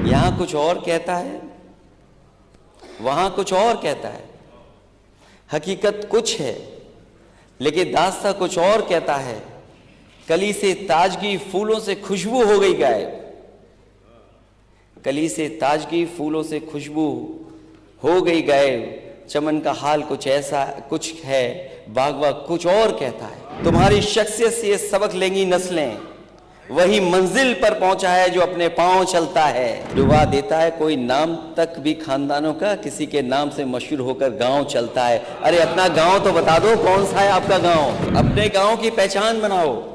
यहाँ कुछ और कहता है, वहाँ कुछ और कहता है। हकीकत कुछ है लेकिन दास्ता कुछ और कहता है। कली से ताजगी फूलों से खुशबू हो गई गायब। कली से ताजगी फूलों से खुशबू हो गई गायब। चमन का हाल कुछ ऐसा कुछ है, बागवा कुछ और कहता है। तुम्हारी शख्सियत से ये सबक लेंगी नस्लें, वही मंजिल पर पहुंचा है जो अपने पांव चलता है। डुबा देता है कोई नाम तक भी खानदानों का, किसी के नाम से मशहूर होकर गांव चलता है। अरे अपना गांव तो बता दो, कौन सा है आपका गांव? अपने गांव की पहचान बनाओ।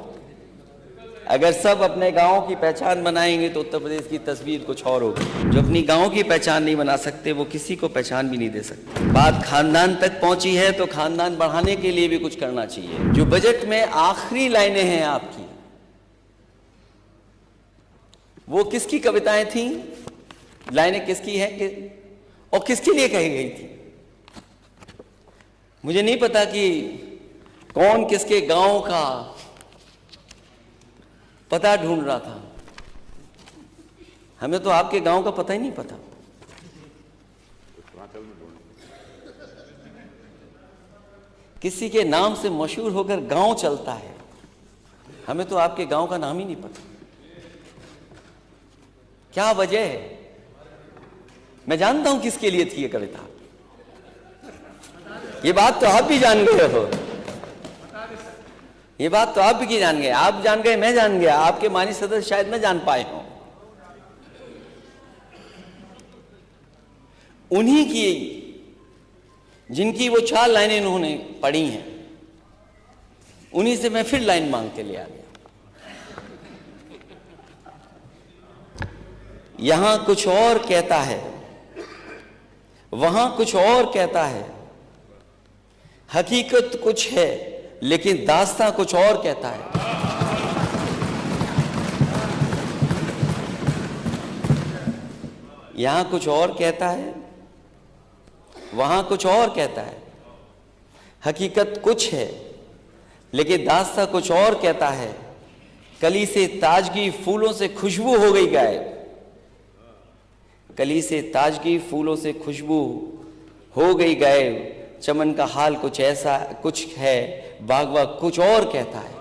अगर सब अपने गांव की पहचान बनाएंगे तो उत्तर प्रदेश की तस्वीर कुछ और होगी। जो अपनी गांव की पहचान नहीं बना सकते वो किसी को पहचान भी नहीं दे सकते। बात खानदान तक पहुंची है तो खानदान बढ़ाने के लिए भी कुछ करना चाहिए। जो बजट में आखिरी लाइनें हैं आपकी, वो किसकी कविताएं थी? लाइनें किसकी हैं और किसके लिए कही गई थी? मुझे नहीं पता कि कौन किसके गांव का पता ढूंढ रहा था। हमें तो आपके गांव का पता ही नहीं पता। किसी के नाम से मशहूर होकर गांव चलता है, हमें तो आपके गांव का नाम ही नहीं पता। क्या वजह है? मैं जानता हूं किसके लिए थी ये कविता। ये बात तो आप भी जान गए हो। ये बात तो आप भी जान गए। आप जान गए, मैं जान गया, आपके माननीय सदस्य शायद न जान पाए हों। उन्हीं की, जिनकी वो 4 लाइनें इन्होंने पढ़ी हैं, उन्हीं से मैं फिर लाइन मांग के ले आ गया। यहां कुछ और कहता है, वहां कुछ और कहता है। हकीकत कुछ है लेकिन दास्तां कुछ और कहता है। यहां कुछ और कहता है, वहां कुछ और कहता है। हकीकत कुछ है लेकिन दास्तां कुछ और कहता है। कली से ताजगी फूलों से खुशबू हो गई गायब। कली से ताजगी फूलों से खुशबू हो गई गायब। चमन का हाल कुछ ऐसा कुछ है, बागवा कुछ और कहता है।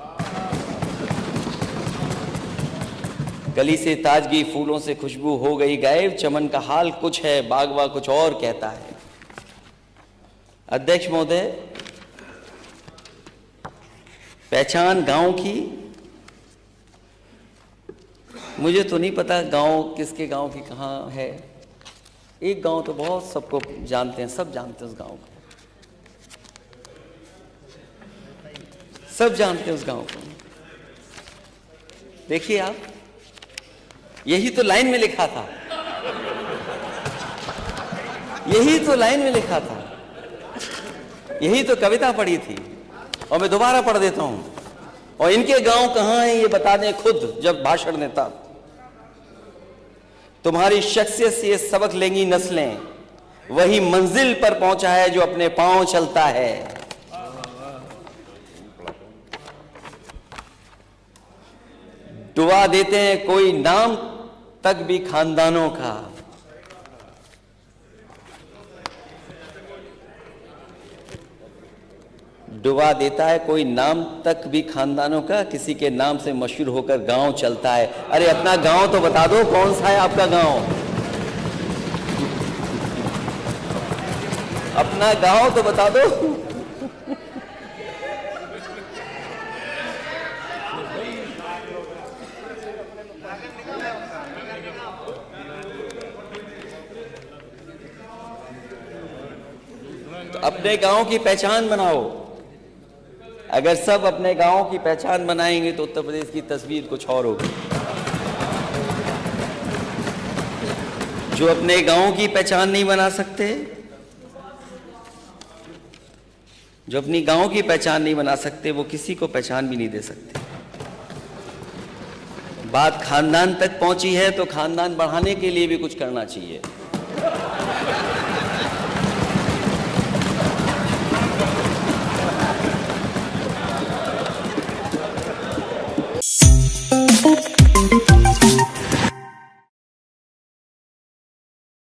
कली से ताजगी फूलों से खुशबू हो गई गायब। चमन का हाल कुछ है, बागवा कुछ और कहता है। अध्यक्ष महोदय, पहचान गांव की, मुझे तो नहीं पता गांव किसके गांव की कहाँ है। एक गांव तो बहुत सबको जानते हैं, सब जानते हैं उस गांव को, सब जानते हैं उस गांव को। देखिए आप, यही तो लाइन में लिखा था, यही तो लाइन में लिखा था, यही तो कविता पढ़ी थी। और मैं दोबारा पढ़ देता हूं। और इनके गांव कहां हैं ये बता दें खुद जब भाषण देता। तुम्हारी शख्सियत से ये सबक लेंगी नस्लें, वही मंजिल पर पहुंचा है जो अपने पांव चलता है। डुबा देते हैं कोई नाम तक भी खानदानों का। डुबा देता है कोई नाम तक भी खानदानों का, किसी के नाम से मशहूर होकर गांव चलता है। अरे अपना गांव तो बता दो, कौन सा है आपका गांव? अपना गांव तो बता दो। तो अपने गांव की पहचान बनाओ। अगर सब अपने गांव की पहचान बनाएंगे तो उत्तर प्रदेश की तस्वीर कुछ और होगी। जो अपने गांव की पहचान नहीं बना सकते, जो अपनी गांव की पहचान नहीं बना सकते, वो किसी को पहचान भी नहीं दे सकते। बात खानदान तक पहुंची है तो खानदान बढ़ाने के लिए भी कुछ करना चाहिए।